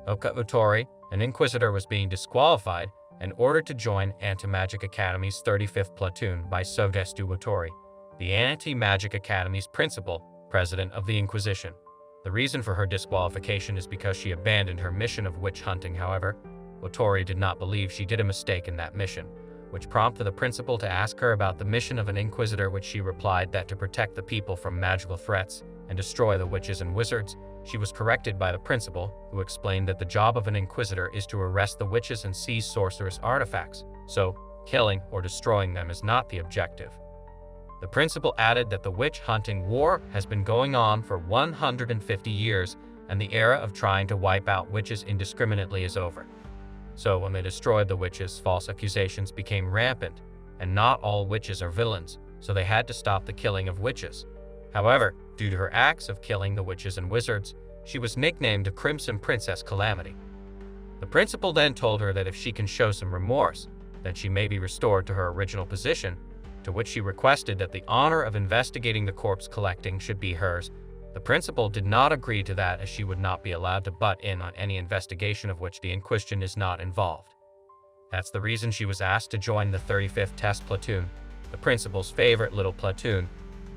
Ootori, an inquisitor, was being disqualified and ordered to join Antimagic Academy's 35th Platoon by Sogdestu Ootori, the Antimagic Academy's principal, president of the Inquisition. The reason for her disqualification is because she abandoned her mission of witch hunting. However, Ootori did not believe she did a mistake in that mission, which prompted the principal to ask her about the mission of an inquisitor, which she replied that to protect the people from magical threats and destroy the witches and wizards. She was corrected by the principal, who explained that the job of an inquisitor is to arrest the witches and seize sorcerous artifacts, so killing or destroying them is not the objective. The principal added that the witch-hunting war has been going on for 150 years, and the era of trying to wipe out witches indiscriminately is over. So when they destroyed the witches, false accusations became rampant, and not all witches are villains, so they had to stop the killing of witches. However, due to her acts of killing the witches and wizards, she was nicknamed the Crimson Princess Calamity. The principal then told her that if she can show some remorse, then she may be restored to her original position, to which she requested that the honor of investigating the corpse collecting should be hers. The principal did not agree to that, as she would not be allowed to butt in on any investigation of which the Inquisition is not involved. That's the reason she was asked to join the 35th Test Platoon, the principal's favorite little platoon.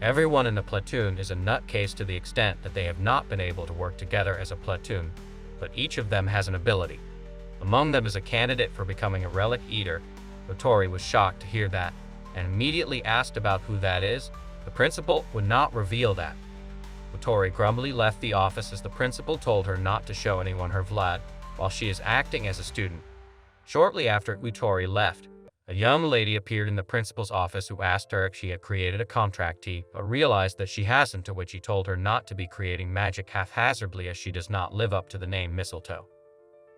Everyone in the platoon is a nutcase to the extent that they have not been able to work together as a platoon, but each of them has an ability. Among them is a candidate for becoming a relic eater. Ootori was shocked to hear that, and immediately asked about who that is. The principal would not reveal that. Ootori grumbly left the office as the principal told her not to show anyone her Vlad while she is acting as a student. Shortly after Ootori left, a young lady appeared in the principal's office who asked her if she had created a contractee, but realized that she hasn't, to which he told her not to be creating magic haphazardly, as she does not live up to the name Mistletoe.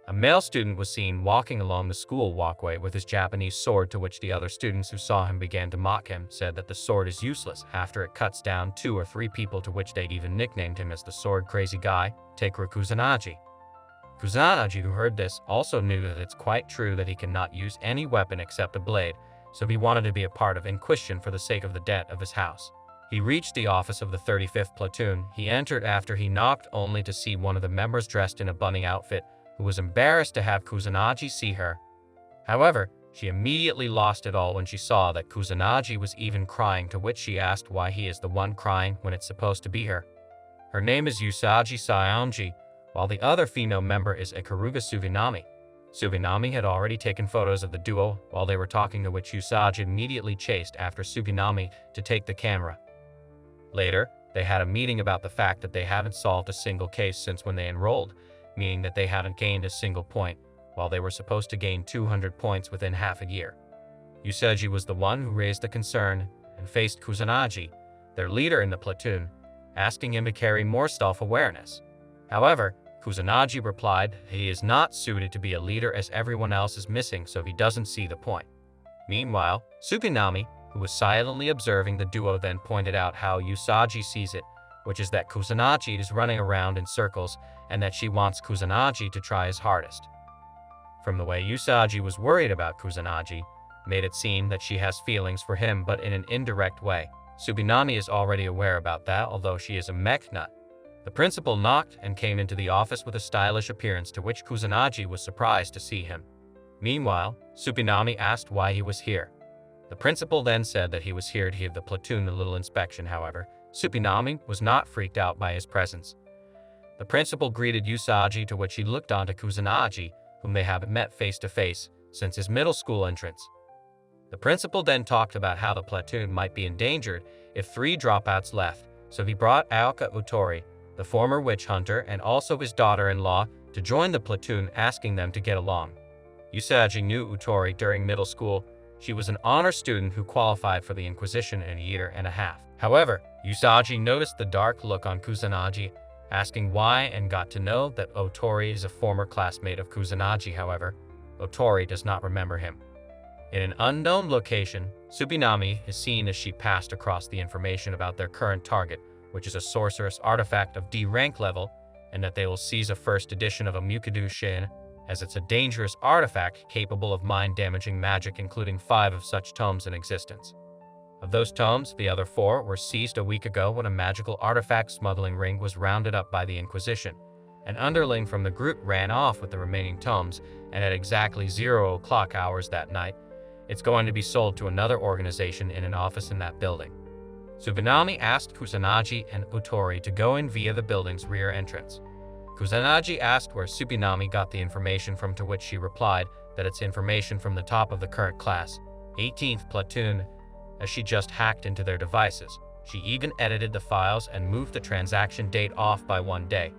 A male student was seen walking along the school walkway with his Japanese sword, to which the other students who saw him began to mock him, said that the sword is useless after it cuts down 2 or 3 people, to which they even nicknamed him as the sword crazy guy, Takeru Kusanagi. Kusanagi, who heard this, also knew that it's quite true that he cannot use any weapon except a blade, so he wanted to be a part of Inquisition for the sake of the debt of his house. He reached the office of the 35th Platoon. He entered after he knocked, only to see one of the members dressed in a bunny outfit, who was embarrassed to have Kusanagi see her. However, she immediately lost it all when she saw that Kusanagi was even crying, to which she asked why he is the one crying when it's supposed to be her. Her name is Usagi Saionji, while the other female member is Ikaruga Suginami. Suginami had already taken photos of the duo while they were talking, to which Usagi immediately chased after Suginami to take the camera. Later, they had a meeting about the fact that they haven't solved a single case since when they enrolled, meaning that they hadn't gained a single point, while they were supposed to gain 200 points within half a year. Usagi was the one who raised the concern and faced Kusanagi, their leader in the platoon, asking him to carry more self-awareness. However, Kusanagi replied that he is not suited to be a leader as everyone else is missing, so he doesn't see the point. Meanwhile, Suginami, who was silently observing the duo, then pointed out how Usagi sees it, which is that Kusanagi is running around in circles and that she wants Kusanagi to try his hardest. From the way Usagi was worried about Kusanagi, made it seem that she has feelings for him, but in an indirect way. Suginami is already aware about that, although she is a mech nut. The principal knocked and came into the office with a stylish appearance, to which Kusanagi was surprised to see him. Meanwhile, Suginami asked why he was here. The principal then said that he was here to give the platoon a little inspection. However, Suginami was not freaked out by his presence. The principal greeted Usagi, to which he looked on to Kusanagi, whom they haven't met face to face since his middle school entrance. The principal then talked about how the platoon might be endangered if 3 dropouts left, so he brought Aoka Ootori, the former witch hunter, and also his daughter-in-law, to join the platoon, asking them to get along. Usagi knew Ootori during middle school. She was an honor student who qualified for the Inquisition in a year and a half. However, Usagi noticed the dark look on Kusanagi, asking why, and got to know that Ootori is a former classmate of Kusanagi. However, Ootori does not remember him. In an unknown location, Suginami is seen as she passed across the information about their current target, which is a sorceress artifact of D rank level, and that they will seize a first edition of a Mukadu Shin, as it's a dangerous artifact capable of mind-damaging magic, including 5 of such tomes in existence. Of those tomes, the other 4 were seized a week ago when a magical artifact smuggling ring was rounded up by the Inquisition, An underling from the group ran off with the remaining tomes, and at exactly 0 o'clock hours that night, it's going to be sold to another organization in an office in that building. Tsubanami asked Kusanagi and Ootori to go in via the building's rear entrance. Kusanagi asked where Tsubanami got the information from, to which she replied that it's information from the top of the current class, 18th Platoon, as she just hacked into their devices. She even edited the files and moved the transaction date off by 1 day.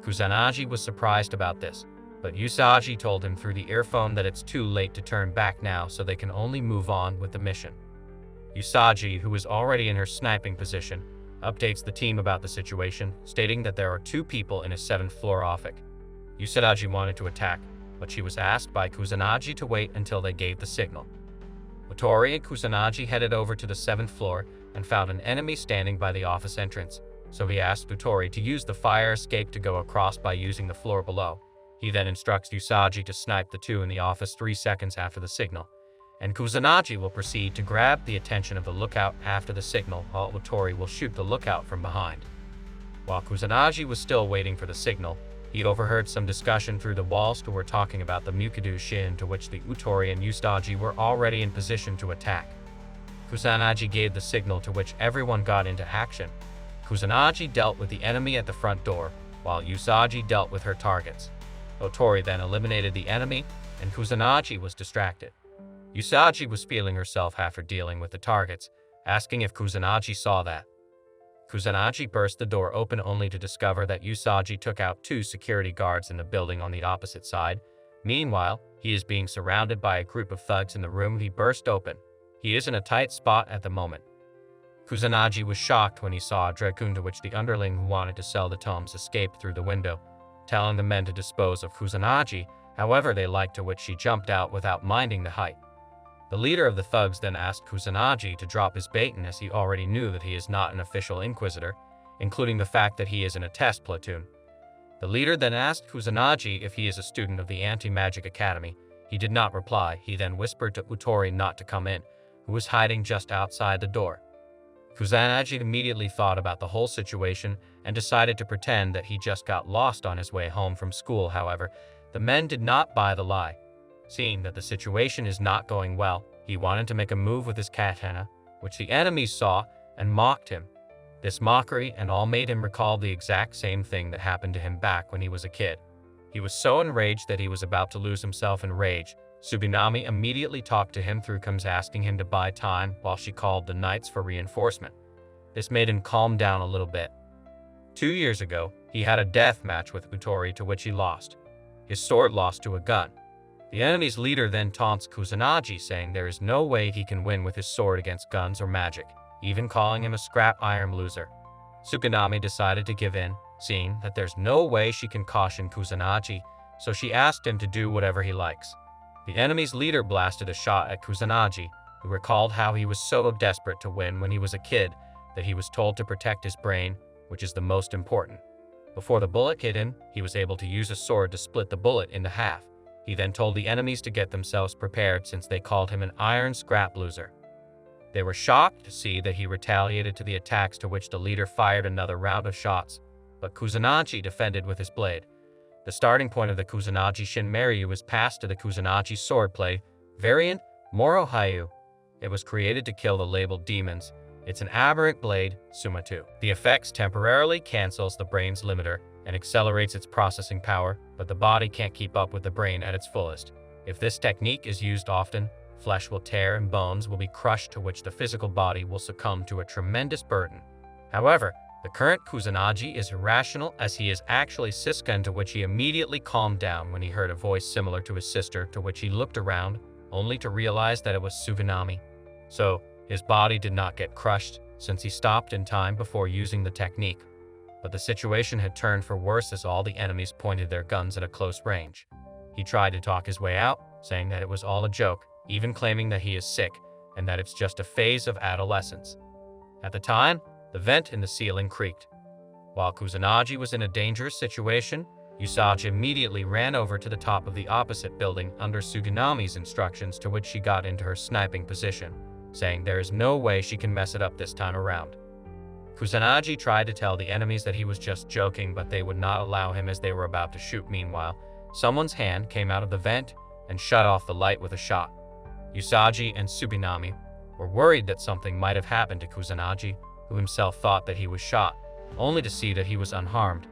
Kusanagi was surprised about this, but Usagi told him through the earphone that it's too late to turn back now, so they can only move on with the mission. Usagi, who is already in her sniping position, updates the team about the situation, stating that there are 2 people in a 7th floor office. Usagi wanted to attack, but she was asked by Kusanagi to wait until they gave the signal. Ootori and Kusanagi headed over to the 7th floor and found an enemy standing by the office entrance, so he asked Ootori to use the fire escape to go across by using the floor below. He then instructs Usagi to snipe the 2 in the office 3 seconds after the signal, and Kusanagi will proceed to grab the attention of the lookout after the signal, while Ootori will shoot the lookout from behind. While Kusanagi was still waiting for the signal, he overheard some discussion through the walls who were talking about the Mukadu Shin, to which the Ootori and Usagi were already in position to attack. Kusanagi gave the signal, to which everyone got into action. Kusanagi dealt with the enemy at the front door, while Usagi dealt with her targets. Ootori then eliminated the enemy, and Kusanagi was distracted. Usagi was feeling herself after dealing with the targets, asking if Kusanagi saw that. Kusanagi burst the door open only to discover that Usagi took out 2 security guards in the building on the opposite side. Meanwhile, he is being surrounded by a group of thugs in the room he burst open. He is in a tight spot at the moment. Kusanagi was shocked when he saw a dragoon, to which the underling who wanted to sell the tomes escaped through the window, telling the men to dispose of Kusanagi. However, they liked, to which she jumped out without minding the height. The leader of the thugs then asked Kusanagi to drop his baiting, as he already knew that he is not an official inquisitor, including the fact that he is in a test platoon. The leader then asked Kusanagi if he is a student of the Antimagic Academy. He did not reply. He then whispered to Ootori not to come in, who was hiding just outside the door. Kusanagi immediately thought about the whole situation and decided to pretend that he just got lost on his way home from school. However, the men did not buy the lie. Seeing that the situation is not going well, he wanted to make a move with his katana, which the enemies saw and mocked him. This mockery and all made him recall the exact same thing that happened to him back when he was a kid. He was so enraged that he was about to lose himself in rage. Tsubanami immediately talked to him through comms, asking him to buy time while she called the knights for reinforcement. This made him calm down a little bit. 2 years ago, he had a death match with Ootori, to which he lost. His sword lost to a gun. The enemy's leader then taunts Kusanagi, saying there is no way he can win with his sword against guns or magic, even calling him a scrap iron loser. Tsubanami decided to give in, seeing that there's no way she can caution Kusanagi, so she asked him to do whatever he likes. The enemy's leader blasted a shot at Kusanagi, who recalled how he was so desperate to win when he was a kid that he was told to protect his brain, which is the most important. Before the bullet hit him, he was able to use a sword to split the bullet into half. He then told the enemies to get themselves prepared, since they called him an iron scrap loser. They were shocked to see that he retaliated to the attacks, to which the leader fired another round of shots, but Kusanagi defended with his blade. The starting point of the Kusanagi Shinryu was passed to the Kusanagi swordplay variant, Morohayu. It was created to kill the labeled demons. It's an aberrant blade, Sumatu. The effects temporarily cancels the brain's limiter and accelerates its processing power, but the body can't keep up with the brain at its fullest. If this technique is used often, flesh will tear and bones will be crushed, to which the physical body will succumb to a tremendous burden. However, the current Kusanagi is irrational, as he is actually Sisuke, to which he immediately calmed down when he heard a voice similar to his sister, to which he looked around, only to realize that it was Tsubanami. So, his body did not get crushed, since he stopped in time before using the technique. But the situation had turned for worse, as all the enemies pointed their guns at a close range. He tried to talk his way out, saying that it was all a joke, even claiming that he is sick and that it's just a phase of adolescence. At the time, the vent in the ceiling creaked. While Kusanagi was in a dangerous situation, Usagi immediately ran over to the top of the opposite building under Tsuganami's instructions, to which she got into her sniping position, saying there is no way she can mess it up this time around. Kusanagi tried to tell the enemies that he was just joking, but they would not allow him as they were about to shoot. Meanwhile, someone's hand came out of the vent and shut off the light with a shot. Usagi and Tsukinami were worried that something might have happened to Kusanagi, who himself thought that he was shot, only to see that he was unharmed.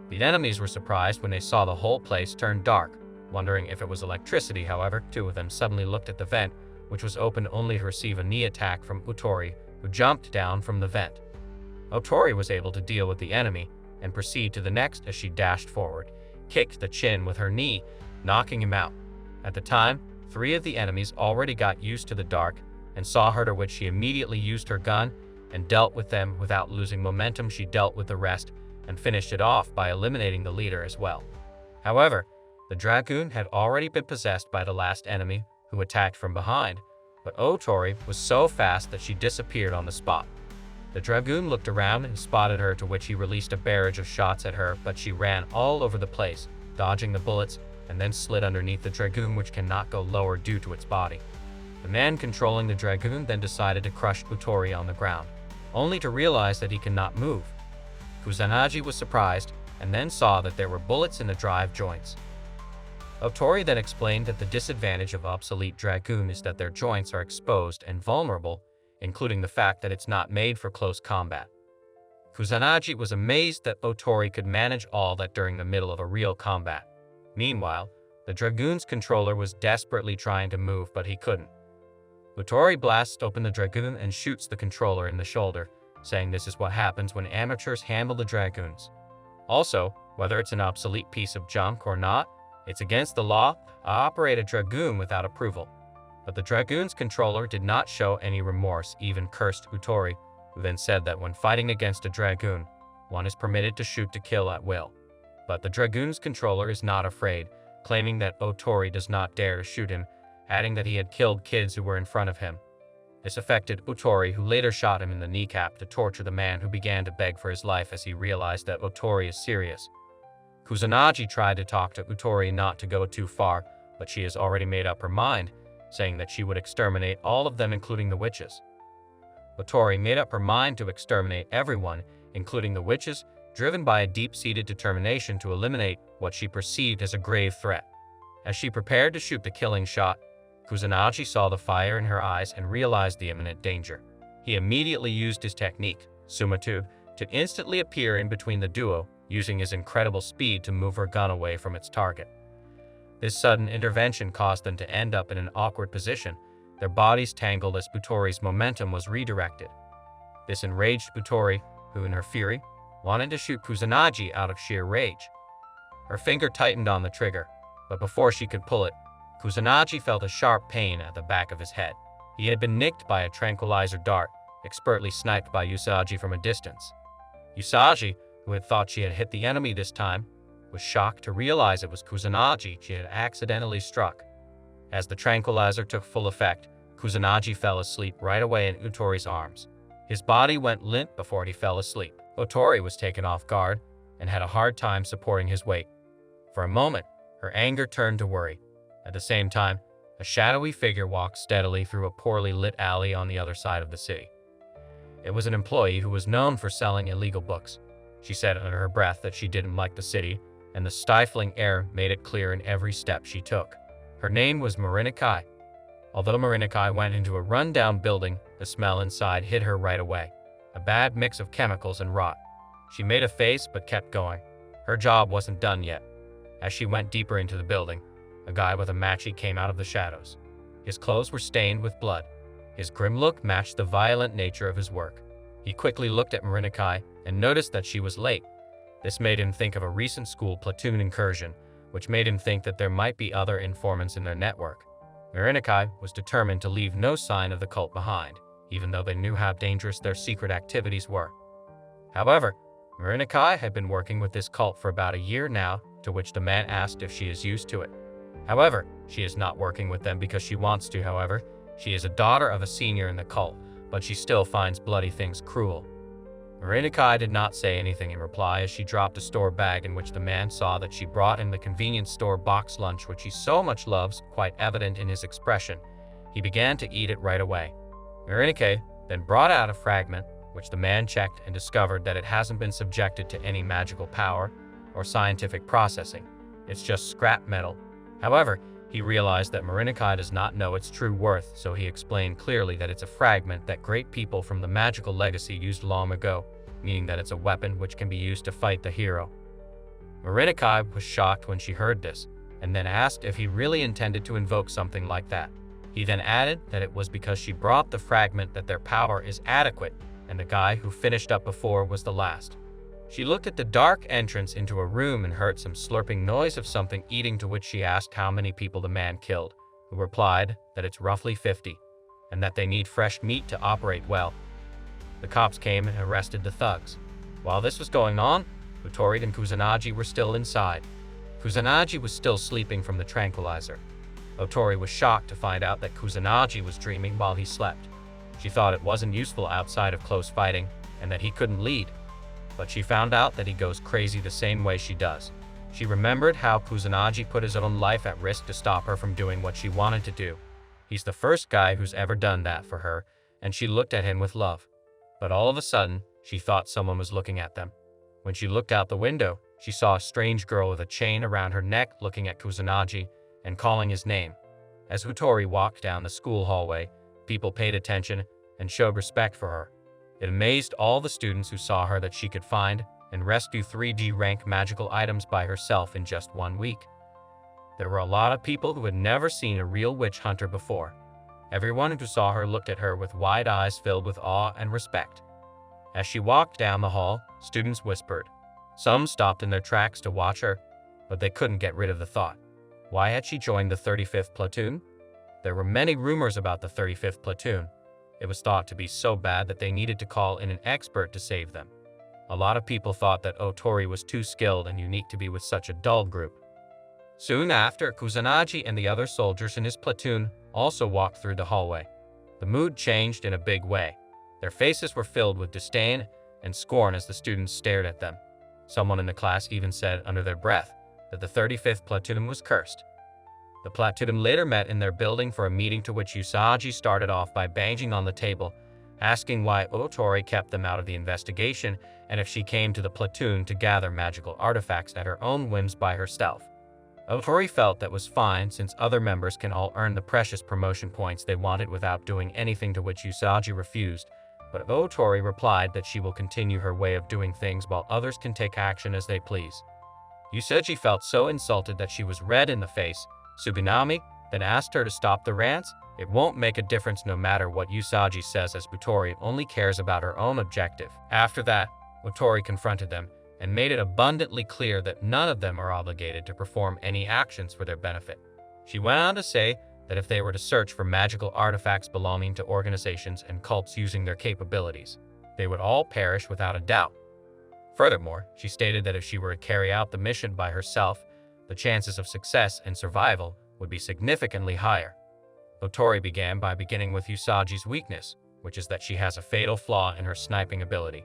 The enemies were surprised when they saw the whole place turn dark, wondering if it was electricity. However, two of them suddenly looked at the vent, which was open only to receive a knee attack from Ootori, who jumped down from the vent. Ootori was able to deal with the enemy and proceed to the next as she dashed forward, kicked the chin with her knee, knocking him out. At the time, 3 of the enemies already got used to the dark and saw her, to which she immediately used her gun and dealt with them without losing momentum. She dealt with the rest and finished it off by eliminating the leader as well. However, the dragoon had already been possessed by the last enemy, who attacked from behind, but Ootori was so fast that she disappeared on the spot. The dragoon looked around and spotted her, to which he released a barrage of shots at her, but she ran all over the place, dodging the bullets, and then slid underneath the dragoon, which cannot go lower due to its body. The man controlling the dragoon then decided to crush Ootori on the ground, only to realize that he cannot move. Kusanagi was surprised and then saw that there were bullets in the drive joints. Ootori then explained that the disadvantage of obsolete dragoon is that their joints are exposed and vulnerable, including the fact that it's not made for close combat. Kusanagi was amazed that Ootori could manage all that during the middle of a real combat. Meanwhile, the dragoon's controller was desperately trying to move, but he couldn't. Ootori blasts open the dragoon and shoots the controller in the shoulder, saying this is what happens when amateurs handle the dragoons. Also, whether it's an obsolete piece of junk or not, it's against the law to operate a dragoon without approval. But the dragoon's controller did not show any remorse, even cursed Ootori, who then said that when fighting against a dragoon, one is permitted to shoot to kill at will. But the dragoon's controller is not afraid, claiming that Ootori does not dare to shoot him, adding that he had killed kids who were in front of him. This affected Ootori, who later shot him in the kneecap to torture the man, who began to beg for his life as he realized that Ootori is serious. Kusanagi tried to talk to Ootori not to go too far, but she has already made up her mind, saying that she would exterminate all of them, including the witches. Ootori made up her mind to exterminate everyone, including the witches, driven by a deep-seated determination to eliminate what she perceived as a grave threat. As she prepared to shoot the killing shot, Kusanagi saw the fire in her eyes and realized the imminent danger. He immediately used his technique, Sumatu, to instantly appear in between the duo, using his incredible speed to move her gun away from its target. This sudden intervention caused them to end up in an awkward position, their bodies tangled as Ootori's momentum was redirected. This enraged Ootori, who in her fury, wanted to shoot Kusanagi out of sheer rage. Her finger tightened on the trigger, but before she could pull it, Kusanagi felt a sharp pain at the back of his head. He had been nicked by a tranquilizer dart, expertly sniped by Usagi from a distance. Usagi, who had thought she had hit the enemy this time, was shocked to realize it was Kusanagi she had accidentally struck. As the tranquilizer took full effect, Kusanagi fell asleep right away in Ootori's arms. His body went limp before he fell asleep. Ootori was taken off guard and had a hard time supporting his weight. For a moment, her anger turned to worry. At the same time, a shadowy figure walked steadily through a poorly lit alley on the other side of the city. It was an employee who was known for selling illegal books. She said under her breath that she didn't like the city, and the stifling air made it clear in every step she took. Her name was Marinakai. Although Marinakai went into a run-down building, the smell inside hit her right away. A bad mix of chemicals and rot. She made a face but kept going. Her job wasn't done yet. As she went deeper into the building, a guy with a machi came out of the shadows. His clothes were stained with blood. His grim look matched the violent nature of his work. He quickly looked at Marinakai and noticed that she was late. This made him think of a recent school platoon incursion, which made him think that there might be other informants in their network. Marinakai was determined to leave no sign of the cult behind, even though they knew how dangerous their secret activities were. However, Marinakai had been working with this cult for about a year now, to which the man asked if she is used to it. However, she is not working with them because she wants to. However, she is a daughter of a senior in the cult, but she still finds bloody things cruel. Marinakai did not say anything in reply as she dropped a store bag in which the man saw that she brought him the convenience store box lunch which he so much loves, quite evident in his expression. He began to eat it right away. Marinakai then brought out a fragment, which the man checked and discovered that it hasn't been subjected to any magical power or scientific processing. It's just scrap metal. However, he realized that Marinikai does not know its true worth, so he explained clearly that it's a fragment that great people from the magical legacy used long ago, meaning that it's a weapon which can be used to fight the hero. Marinikai was shocked when she heard this, and then asked if he really intended to invoke something like that. He then added that it was because she brought the fragment that their power is adequate, and the guy who finished up before was the last. She looked at the dark entrance into a room and heard some slurping noise of something eating, to which she asked how many people the man killed, who replied that it's roughly 50, and that they need fresh meat to operate well. The cops came and arrested the thugs. While this was going on, Ootori and Kusanagi were still inside. Kusanagi was still sleeping from the tranquilizer. Ootori was shocked to find out that Kusanagi was dreaming while he slept. She thought it wasn't useful outside of close fighting, and that he couldn't lead. But she found out that he goes crazy the same way she does. She remembered how Kusanagi put his own life at risk to stop her from doing what she wanted to do. He's the first guy who's ever done that for her, and she looked at him with love. But all of a sudden, she thought someone was looking at them. When she looked out the window, she saw a strange girl with a chain around her neck looking at Kusanagi and calling his name. As Ootori walked down the school hallway, people paid attention and showed respect for her. It amazed all the students who saw her that she could find and rescue 3D rank magical items by herself in just 1 week. There were a lot of people who had never seen a real witch hunter before. Everyone who saw her looked at her with wide eyes filled with awe and respect. As she walked down the hall, students whispered. Some stopped in their tracks to watch her, but they couldn't get rid of the thought. Why had she joined the 35th Platoon? There were many rumors about the 35th Platoon. It was thought to be so bad that they needed to call in an expert to save them. A lot of people thought that Ootori was too skilled and unique to be with such a dull group. Soon after, Kusanagi and the other soldiers in his platoon also walked through the hallway. The mood changed in a big way. Their faces were filled with disdain and scorn as the students stared at them. Someone in the class even said under their breath that the 35th Platoon was cursed. The platoon later met in their building for a meeting, to which Usagi started off by banging on the table, asking why Ootori kept them out of the investigation and if she came to the platoon to gather magical artifacts at her own whims by herself. Ootori felt that was fine, since other members can all earn the precious promotion points they wanted without doing anything, to which Usagi refused, but Ootori replied that she will continue her way of doing things while others can take action as they please. Usagi felt so insulted that she was red in the face. Tsubanami then asked her to stop the rants. It won't make a difference no matter what Usagi says, as Ootori only cares about her own objective. After that, Ootori confronted them and made it abundantly clear that none of them are obligated to perform any actions for their benefit. She went on to say that if they were to search for magical artifacts belonging to organizations and cults using their capabilities, they would all perish without a doubt. Furthermore, she stated that if she were to carry out the mission by herself, the chances of success and survival would be significantly higher. Ootori began by beginning with Usagi's weakness, which is that she has a fatal flaw in her sniping ability.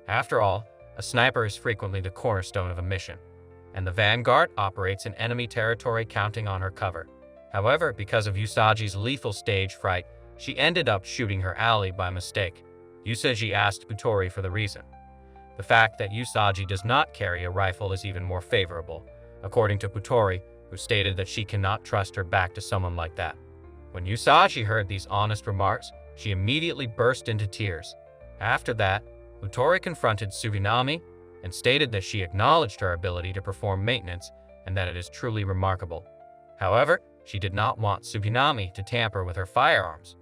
After all, a sniper is frequently the cornerstone of a mission, and the vanguard operates in enemy territory counting on her cover. However, because of Usagi's lethal stage fright, she ended up shooting her ally by mistake. Usagi asked Ootori for the reason. The fact that Usagi does not carry a rifle is even more favorable, according to Ootori, who stated that she cannot trust her back to someone like that. When Usagi heard these honest remarks, she immediately burst into tears. After that, Ootori confronted Tsubanami and stated that she acknowledged her ability to perform maintenance and that it is truly remarkable. However, she did not want Tsubanami to tamper with her firearms.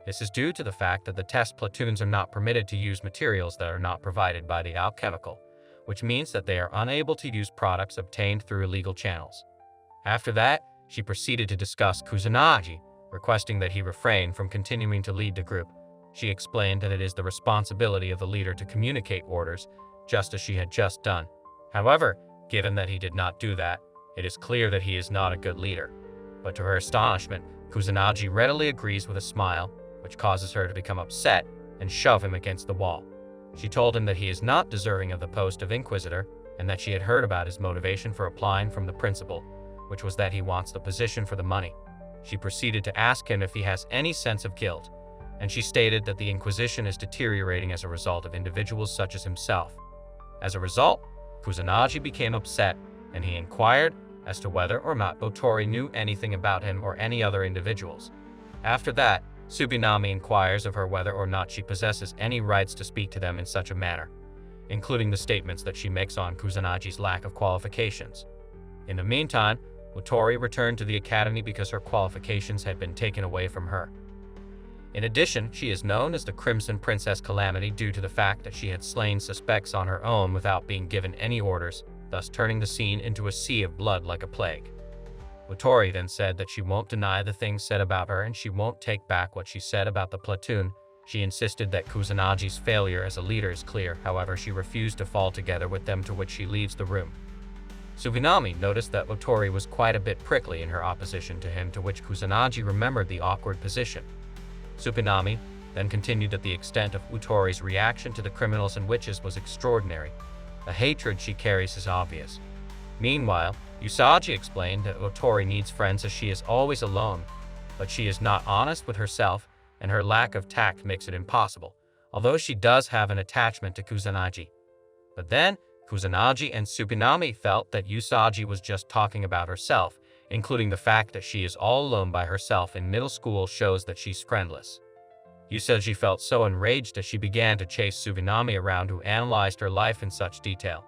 This is due to the fact that the test platoons are not permitted to use materials that are not provided by the alchemical, which means that they are unable to use products obtained through illegal channels. After that, she proceeded to discuss Kusanagi, requesting that he refrain from continuing to lead the group. She explained that it is the responsibility of the leader to communicate orders, just as she had just done. However, given that he did not do that, it is clear that he is not a good leader. But to her astonishment, Kusanagi readily agrees with a smile, which causes her to become upset and shove him against the wall. She told him that he is not deserving of the post of Inquisitor, and that she had heard about his motivation for applying from the principal, which was that he wants the position for the money. She proceeded to ask him if he has any sense of guilt. and she stated that the Inquisition is deteriorating as a result of individuals such as himself. As a result, Kusanagi became upset, and he inquired as to whether or not Ootori knew anything about him or any other individuals. After that, Tsubanami inquires of her whether or not she possesses any rights to speak to them in such a manner, including the statements that she makes on Kusanagi's lack of qualifications. In the meantime, Ootori returned to the academy because her qualifications had been taken away from her. In addition, she is known as the Crimson Princess Calamity due to the fact that she had slain suspects on her own without being given any orders, thus turning the scene into a sea of blood like a plague. Ootori then said that she won't deny the things said about her and she won't take back what she said about the platoon. She insisted that Kusanagi's failure as a leader is clear, however she refused to fall together with them, to which she leaves the room. Tsubanami noticed that Ootori was quite a bit prickly in her opposition to him, to which Kusanagi remembered the awkward position. Tsubanami then continued that the extent of Ootori's reaction to the criminals and witches was extraordinary. The hatred she carries is obvious. Meanwhile, Usagi explained that Ootori needs friends as she is always alone, but she is not honest with herself, and her lack of tact makes it impossible, although she does have an attachment to Kusanagi. But then, Kusanagi and Tsubanami felt that Usagi was just talking about herself, including the fact that she is all alone by herself in middle school shows that she's friendless. Usagi felt so enraged that she began to chase Tsubanami around, who analyzed her life in such detail.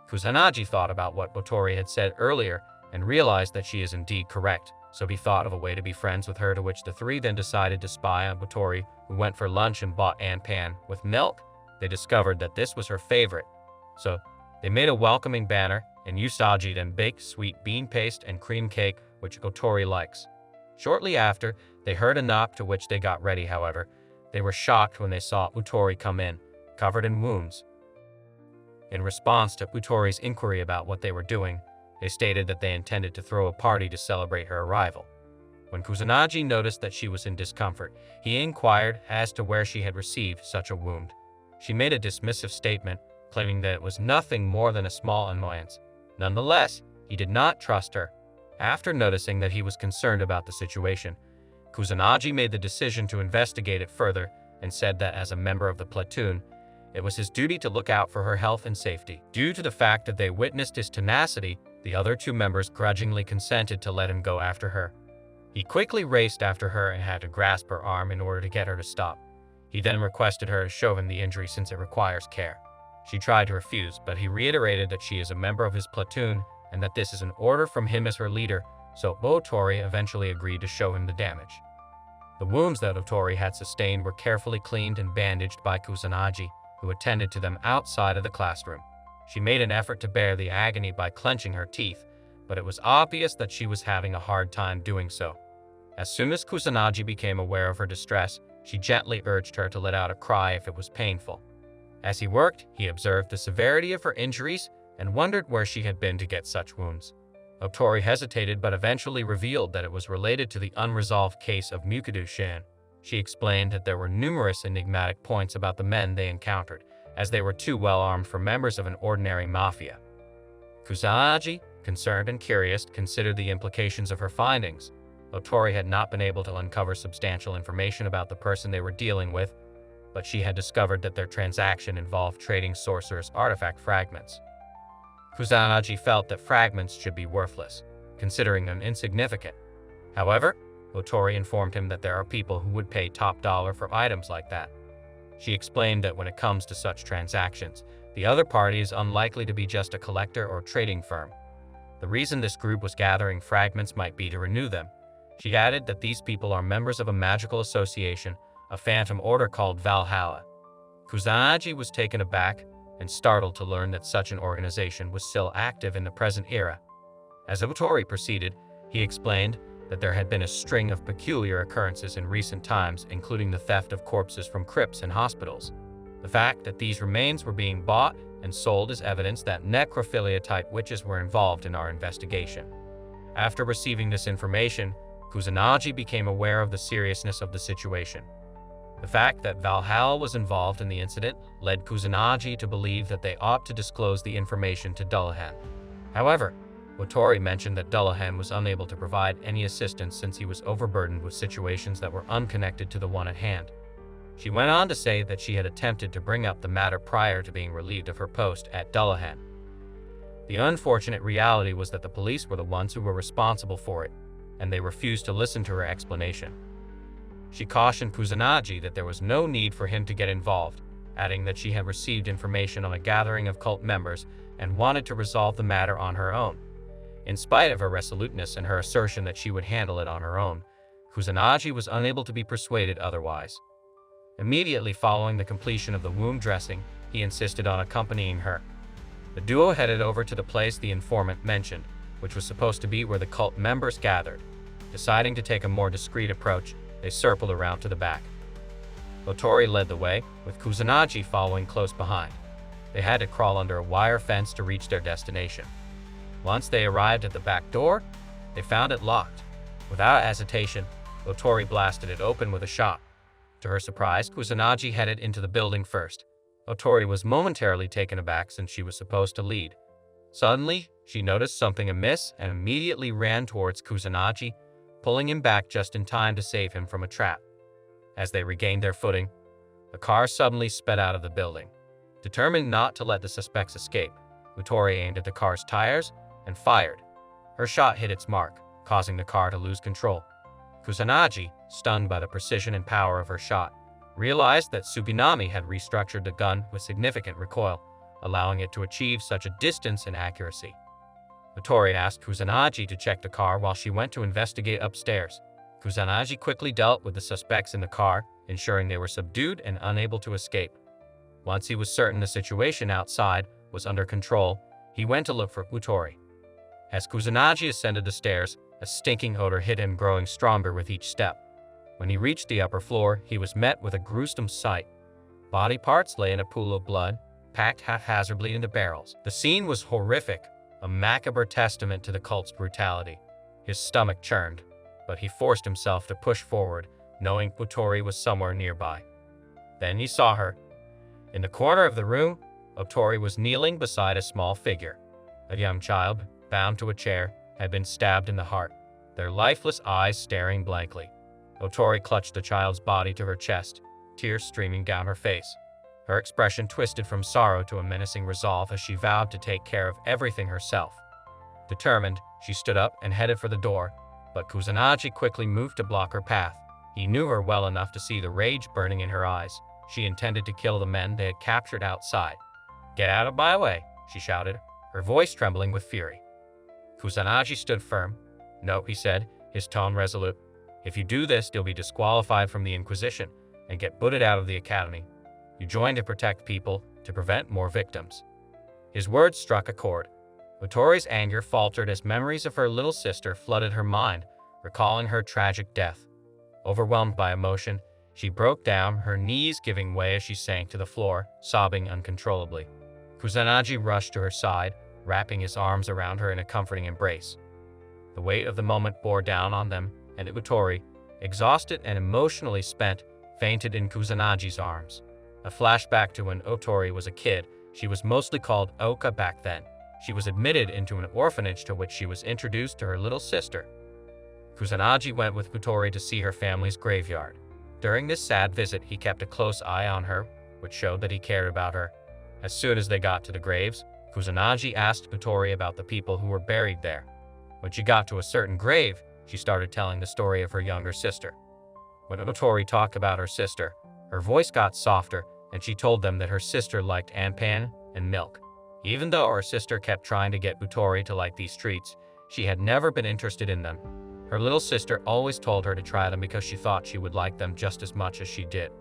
Kusanagi thought about what Ootori had said earlier and realized that she is indeed correct, so he thought of a way to be friends with her, to which the three then decided to spy on Ootori, who went for lunch and bought anpan with milk. They discovered that this was her favorite, so they made a welcoming banner, and Usagi then baked sweet bean paste and cream cake, which Ootori likes. Shortly after, they heard a knock, to which they got ready. However, they were shocked when they saw Ootori come in, covered in wounds. In response to Ootori's inquiry about what they were doing, they stated that they intended to throw a party to celebrate her arrival. When Kusanagi noticed that she was in discomfort, he inquired as to where she had received such a wound. She made a dismissive statement, claiming that it was nothing more than a small annoyance. Nonetheless, he did not trust her. After noticing that he was concerned about the situation, Kusanagi made the decision to investigate it further and said that as a member of the platoon, it was his duty to look out for her health and safety. Due to the fact that they witnessed his tenacity, the other two members grudgingly consented to let him go after her. He quickly raced after her and had to grasp her arm in order to get her to stop. He then requested her to show him the injury since it requires care. She tried to refuse, but he reiterated that she is a member of his platoon and that this is an order from him as her leader, so Ootori eventually agreed to show him the damage. The wounds that Ootori had sustained were carefully cleaned and bandaged by Kusanagi, who attended to them outside of the classroom. She made an effort to bear the agony by clenching her teeth, but it was obvious that she was having a hard time doing so. As soon as Kusanagi became aware of her distress, she gently urged her to let out a cry if it was painful. As he worked, he observed the severity of her injuries and wondered where she had been to get such wounds. Ootori hesitated but eventually revealed that it was related to the unresolved case of Mukadu-shin. She explained that there were numerous enigmatic points about the men they encountered, as they were too well armed for members of an ordinary mafia. Kusanagi, concerned and curious, considered the implications of her findings. Ootori had not been able to uncover substantial information about the person they were dealing with, but she had discovered that their transaction involved trading sorcerer's artifact fragments. Kusanagi felt that fragments should be worthless, considering them insignificant. However, Ootori informed him that there are people who would pay top dollar for items like that. She explained that when it comes to such transactions, the other party is unlikely to be just a collector or trading firm. The reason this group was gathering fragments might be to renew them. She added that these people are members of a magical association, a phantom order called Valhalla. Kusanagi was taken aback and startled to learn that such an organization was still active in the present era. As Ootori proceeded, he explained that there had been a string of peculiar occurrences in recent times, including the theft of corpses from crypts and hospitals. The fact that these remains were being bought and sold is evidence that necrophilia-type witches were involved in our investigation. After receiving this information, Kusanagi became aware of the seriousness of the situation. The fact that Valhalla was involved in the incident led Kusanagi to believe that they ought to disclose the information to Dullahan. However, Ootori mentioned that Dullahan was unable to provide any assistance since he was overburdened with situations that were unconnected to the one at hand. She went on to say that she had attempted to bring up the matter prior to being relieved of her post at Dullahan. The unfortunate reality was that the police were the ones who were responsible for it, and they refused to listen to her explanation. She cautioned Kusanagi that there was no need for him to get involved, adding that she had received information on a gathering of cult members and wanted to resolve the matter on her own. In spite of her resoluteness and her assertion that she would handle it on her own, Kusanagi was unable to be persuaded otherwise. Immediately following the completion of the wound dressing, he insisted on accompanying her. The duo headed over to the place the informant mentioned, which was supposed to be where the cult members gathered. Deciding to take a more discreet approach, they circled around to the back. Ootori led the way, with Kusanagi following close behind. They had to crawl under a wire fence to reach their destination. Once they arrived at the back door, they found it locked. Without hesitation, Ootori blasted it open with a shot. To her surprise, Kusanagi headed into the building first. Ootori was momentarily taken aback since she was supposed to lead. Suddenly, she noticed something amiss and immediately ran towards Kusanagi, pulling him back just in time to save him from a trap. As they regained their footing, the car suddenly sped out of the building. Determined not to let the suspects escape, Ootori aimed at the car's tires and fired. Her shot hit its mark, causing the car to lose control. Kusanagi, stunned by the precision and power of her shot, realized that Tsukinami had restructured the gun with significant recoil, allowing it to achieve such a distance and accuracy. Ootori asked Kusanagi to check the car while she went to investigate upstairs. Kusanagi quickly dealt with the suspects in the car, ensuring they were subdued and unable to escape. Once he was certain the situation outside was under control, he went to look for Ootori. As Kusanagi ascended the stairs, a stinking odor hit him, growing stronger with each step. When he reached the upper floor, he was met with a gruesome sight. Body parts lay in a pool of blood, packed haphazardly into barrels. The scene was horrific, a macabre testament to the cult's brutality. His stomach churned, but he forced himself to push forward, knowing Ootori was somewhere nearby. Then he saw her. In the corner of the room, Ootori was kneeling beside a small figure. A young child, bound to a chair, had been stabbed in the heart, their lifeless eyes staring blankly. Ootori clutched the child's body to her chest, tears streaming down her face. Her expression twisted from sorrow to a menacing resolve as she vowed to take care of everything herself. Determined, she stood up and headed for the door, but Kusanagi quickly moved to block her path. He knew her well enough to see the rage burning in her eyes. She intended to kill the men they had captured outside. "Get out of my way," she shouted, her voice trembling with fury. Kusanagi stood firm. "No," he said, his tone resolute. "If you do this, you'll be disqualified from the Inquisition and get booted out of the academy. You join to protect people, to prevent more victims." His words struck a chord. Ootori's anger faltered as memories of her little sister flooded her mind, recalling her tragic death. Overwhelmed by emotion, she broke down, her knees giving way as she sank to the floor, sobbing uncontrollably. Kusanagi rushed to her side, wrapping his arms around her in a comforting embrace. The weight of the moment bore down on them, and Ootori, exhausted and emotionally spent, fainted in Kusanagi's arms. A flashback to when Ootori was a kid. She was mostly called Oka back then. She was admitted into an orphanage to which she was introduced to her little sister. Kusanagi went with Ootori to see her family's graveyard. During this sad visit, he kept a close eye on her, which showed that he cared about her. As soon as they got to the graves, Kusanagi asked Ootori about the people who were buried there. When she got to a certain grave, she started telling the story of her younger sister. When Ootori talked about her sister, her voice got softer, and she told them that her sister liked anpan and milk. Even though her sister kept trying to get Ootori to like these treats, she had never been interested in them. Her little sister always told her to try them because she thought she would like them just as much as she did.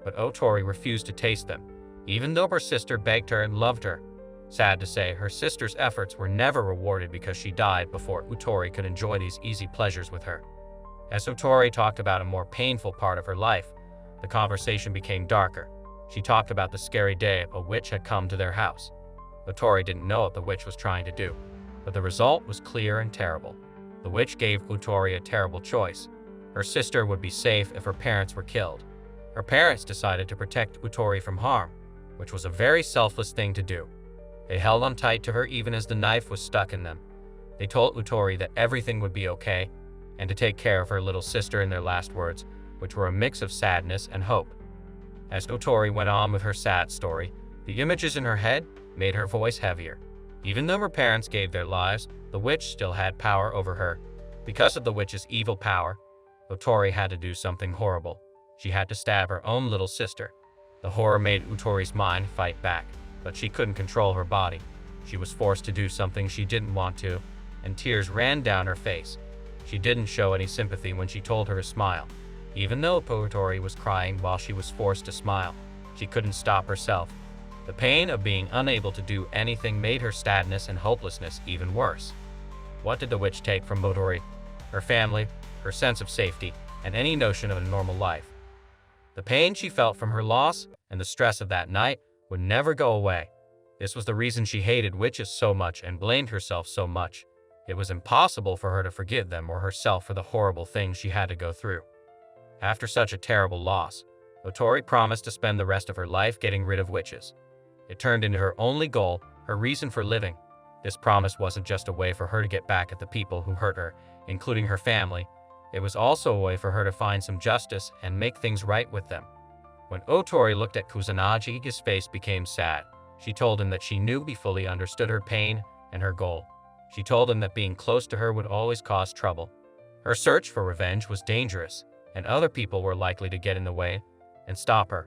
But Ootori refused to taste them, even though her sister begged her and loved her. Sad to say, her sister's efforts were never rewarded because she died before Ootori could enjoy these easy pleasures with her. As Ootori talked about a more painful part of her life, the conversation became darker. She talked about the scary day a witch had come to their house. Ootori didn't know what the witch was trying to do, but the result was clear and terrible. The witch gave Ootori a terrible choice. Her sister would be safe if her parents were killed. Her parents decided to protect Ootori from harm, which was a very selfless thing to do. They held on tight to her even as the knife was stuck in them. They told Ootori that everything would be okay and to take care of her little sister in their last words, which were a mix of sadness and hope. As Ootori went on with her sad story, the images in her head made her voice heavier. Even though her parents gave their lives, the witch still had power over her. Because of the witch's evil power, Ootori had to do something horrible. She had to stab her own little sister. The horror made Ootori's mind fight back, but she couldn't control her body. She was forced to do something she didn't want to, and tears ran down her face. She didn't show any sympathy when she told her to smile. Even though Ootori was crying while she was forced to smile, she couldn't stop herself. The pain of being unable to do anything made her sadness and hopelessness even worse. What did the witch take from Ootori? Her family, her sense of safety, and any notion of a normal life. The pain she felt from her loss and the stress of that night would never go away. This was the reason she hated witches so much and blamed herself so much. It was impossible for her to forgive them or herself for the horrible things she had to go through. After such a terrible loss, Ootori promised to spend the rest of her life getting rid of witches. It turned into her only goal, her reason for living. This promise wasn't just a way for her to get back at the people who hurt her, including her family. It was also a way for her to find some justice and make things right with them. When Ootori looked at Kusanagi, his face became sad. She told him that she knew he fully understood her pain and her goal. She told him that being close to her would always cause trouble. Her search for revenge was dangerous, and other people were likely to get in the way and stop her.